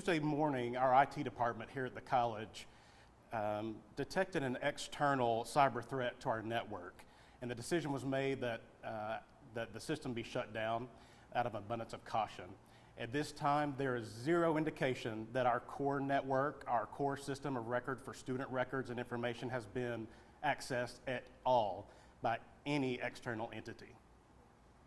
Tuesday morning, our IT department here at the college detected an external cyber threat to our network, and the decision was made that the system be shut down out of abundance of caution. At this time, there is zero indication that our core network, our core system of record for student records and information has been accessed at all by any external entity.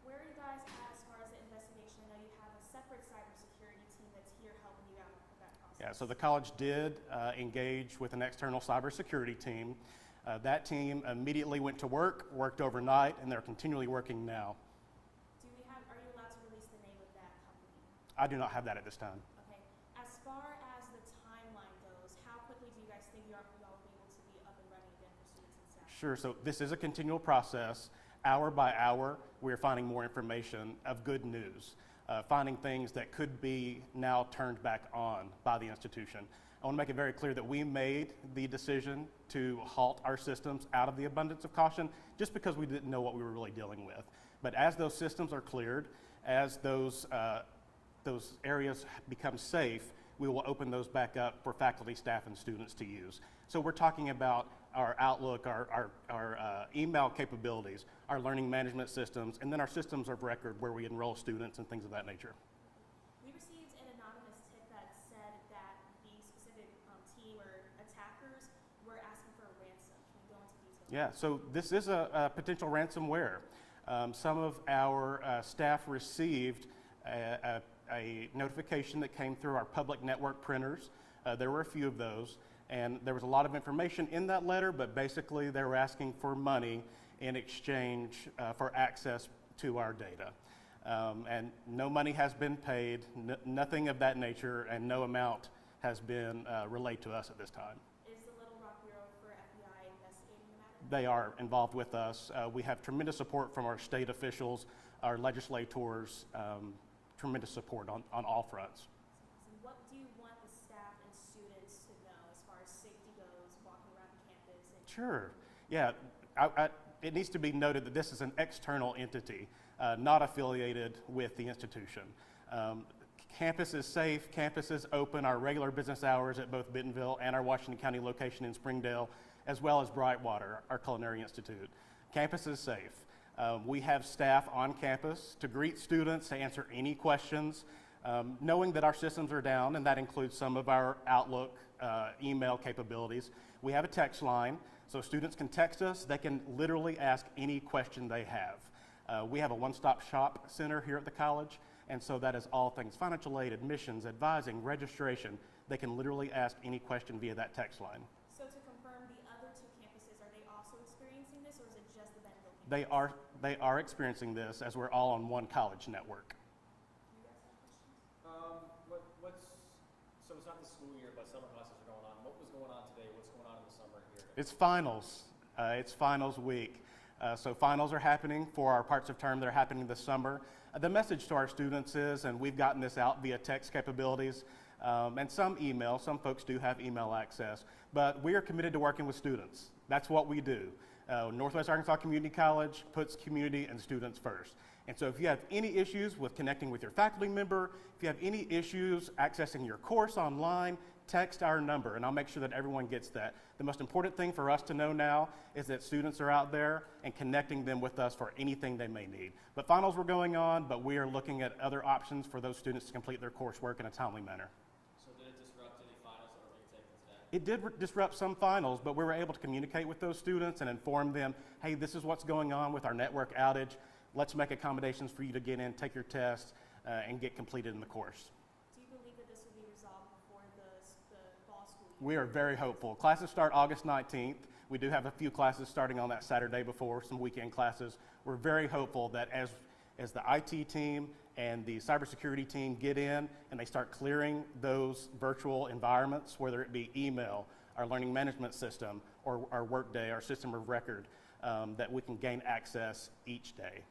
Where are you guys at as far as the investigation? I know you have a separate cybersecurity team that's here helping you out with that process. Yeah, so the college did engage with an external cybersecurity team. That team immediately went to work, worked overnight, and they're continually working now. Are you allowed to release the name of that company? I do not have that at this time. Okay. As far as the timeline goes, how quickly do you guys think y'all will be able to be up and running again for students and staff? Sure, so this is a continual process. Hour by hour, we're finding more information of good news, finding things that could be now turned back on by the institution. I want to make it very clear that we made the decision to halt our systems out of the abundance of caution just because we didn't know what we were really dealing with. But as those systems are cleared, as those areas become safe, we will open those back up for faculty, staff, and students to use. So we're talking about our Outlook, our email capabilities, our learning management systems, and then our systems of record where we enroll students and things of that nature. We received an anonymous tip that said that the specific team or attackers were asking for a ransom. Can you go into detail? Yeah, so this is a potential ransomware. Some of our staff received a notification that came through our public network printers. There were a few of those, and there was a lot of information in that letter, but basically they were asking for money in exchange for access to our data. And no money has been paid, nothing of that nature, and no amount has been relayed to us at this time. Is the Little Rock Bureau for FBI investigating the matter? They are involved with us. We have tremendous support from our state officials, our legislators, tremendous support on all fronts. What do you want the staff and students to know as far as safety goes, walking around the campus? Sure. Yeah. It needs to be noted that this is an external entity, not affiliated with the institution. Campus is safe, campus is open, our regular business hours at both Bentonville and our Washington County location in Springdale, as well as Brightwater, our culinary institute. Campus is safe. We have staff on campus to greet students, to answer any questions, knowing that our systems are down, and that includes some of our Outlook email capabilities. We have a text line, so students can text us. They can literally ask any question they have. We have a one-stop shop center here at the college, and so that is all things financial aid, admissions, advising, registration. They can literally ask any question via that text line. So to confirm, the other two campuses, are they also experiencing this, or is it just the Bentonville campus? They are experiencing this as we're all on one college network. You guys have questions? So it's not the school year, but summer classes are going on. What was going on today? What's going on in the summer here? It's finals. It's finals week. So finals are happening for our parts of term. They're happening this summer. The message to our students is, and we've gotten this out via text capabilities and some email. Some folks do have email access, but we are committed to working with students. That's what we do. Northwest Arkansas Community College puts community and students first. And so if you have any issues with connecting with your faculty member, if you have any issues accessing your course online, text our number, and I'll make sure that everyone gets that. The most important thing for us to know now is that students are out there and connecting them with us for anything they may need. But finals were going on, but we are looking at other options for those students to complete their coursework in a timely manner. So did it disrupt any finals that were being taken today? It did disrupt some finals, but we were able to communicate with those students and inform them, hey, this is what's going on with our network outage. Let's make accommodations for you to get in, take your test, and get completed in the course. Do you believe that this will be resolved before the fall school year? We are very hopeful. Classes start August 19th. We do have a few classes starting on that Saturday before, some weekend classes. We're very hopeful that as the IT team and the cybersecurity team get in and they start clearing those virtual environments, whether it be email, our learning management system, or our Workday, our system of record, that we can gain access each day.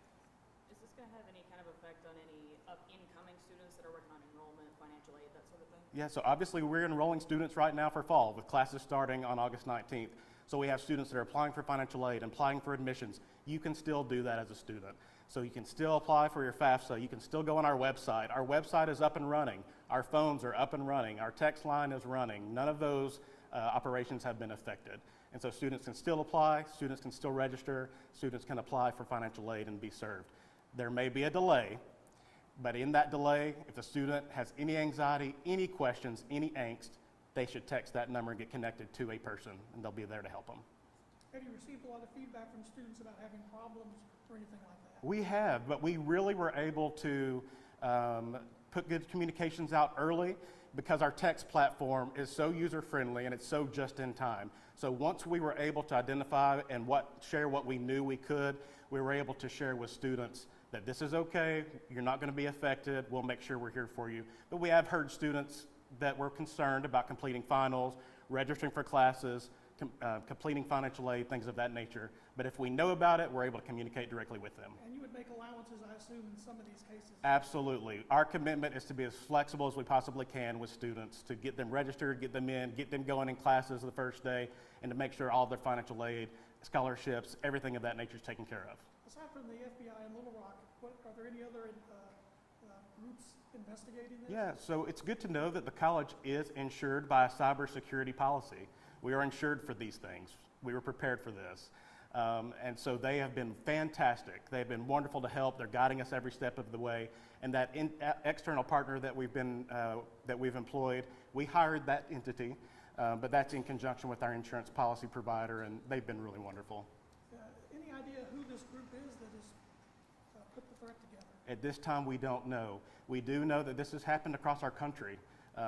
Is this going to have any kind of effect on any incoming students that are working on enrollment, financial aid, that sort of thing? Yeah, so obviously we're enrolling students right now for fall with classes starting on August 19th. So we have students that are applying for financial aid, applying for admissions. You can still do that as a student. So you can still apply for your FAFSA. You can still go on our website. Our website is up and running. Our phones are up and running. Our text line is running. None of those operations have been affected. And so students can still apply, students can still register, students can apply for financial aid and be served. There may be a delay, but in that delay, if the student has any anxiety, any questions, any angst, they should text that number and get connected to a person, and they'll be there to help them. Have you received a lot of feedback from students about having problems or anything like that? We have, but we really were able to put good communications out early because our text platform is so user-friendly and it's so just in time. So once we were able to identify and share what we knew we could, we were able to share with students that this is okay, you're not going to be affected, we'll make sure we're here for you. But we have heard students that were concerned about completing finals, registering for classes, completing financial aid, things of that nature. But if we know about it, we're able to communicate directly with them. And you would make allowances, I assume, in some of these cases? Absolutely. Our commitment is to be as flexible as we possibly can with students, to get them registered, get them in, get them going in classes the first day, and to make sure all their financial aid, scholarships, everything of that nature is taken care of. Aside from the FBI in Little Rock, are there any other groups investigating this? Yeah, so it's good to know that the college is insured by a cybersecurity policy. We are insured for these things. We were prepared for this. And so they have been fantastic. They've been wonderful to help. They're guiding us every step of the way. And that external partner that we've employed, we hired that entity, but that's in conjunction with our insurance policy provider, and they've been really wonderful. Any idea who this group is that has put the threat together? At this time, we don't know. We do know that this has happened across our country.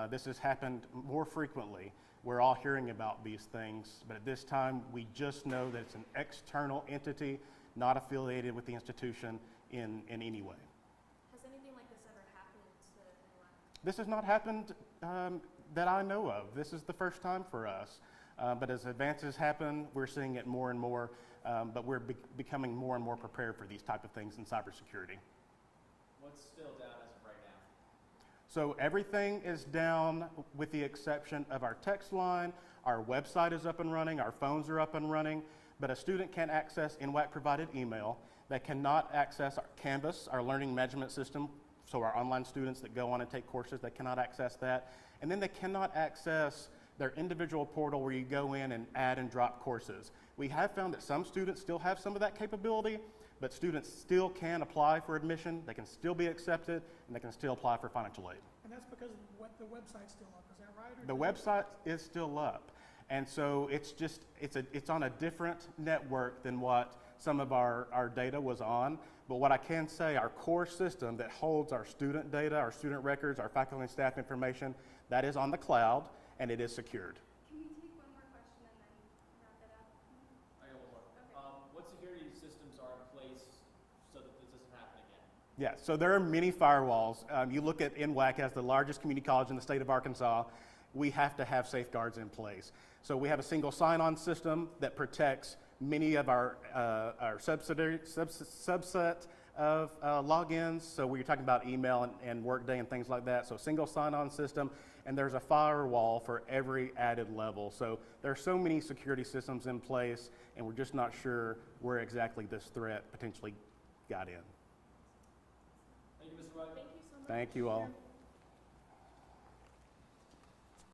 This has happened more frequently. We're all hearing about these things, but at this time, we just know that it's an external entity, not affiliated with the institution in any way. Has anything like this ever happened to NWACC? This has not happened that I know of. This is the first time for us. But as advances happen, we're seeing it more and more, but we're becoming more and more prepared for these type of things in cybersecurity. What's still down as of right now? So everything is down with the exception of our text line. Our website is up and running. Our phones are up and running. But a student can access NWACC provided email. They cannot access our Canvas, our learning management system. So our online students that go on and take courses, they cannot access that. And then they cannot access their individual portal where you go in and add and drop courses. We have found that some students still have some of that capability, but students still can apply for admission, they can still be accepted, and they can still apply for financial aid. And that's because the website's still up, is that right? Or The website is still up, and so it's on a different network than what some of our data was on. But what I can say, our core system that holds our student data, our student records, our faculty and staff information, that is on the cloud, and it is secured. Can we take one more question and then wrap it up? I got one more. Okay. What security systems are in place so that this doesn't happen again? Yeah, so there are many firewalls. You look at NWACC as the largest community college in the state of Arkansas, we have to have safeguards in place. So we have a single sign-on system that protects many of our subset of logins. So we're talking about email and Workday and things like that. So single sign-on system, and there's a firewall for every added level. So there are so many security systems in place, and we're just not sure where exactly this threat potentially got in. Thank you, Mr. Rudd. Thank you so much. Thank you all.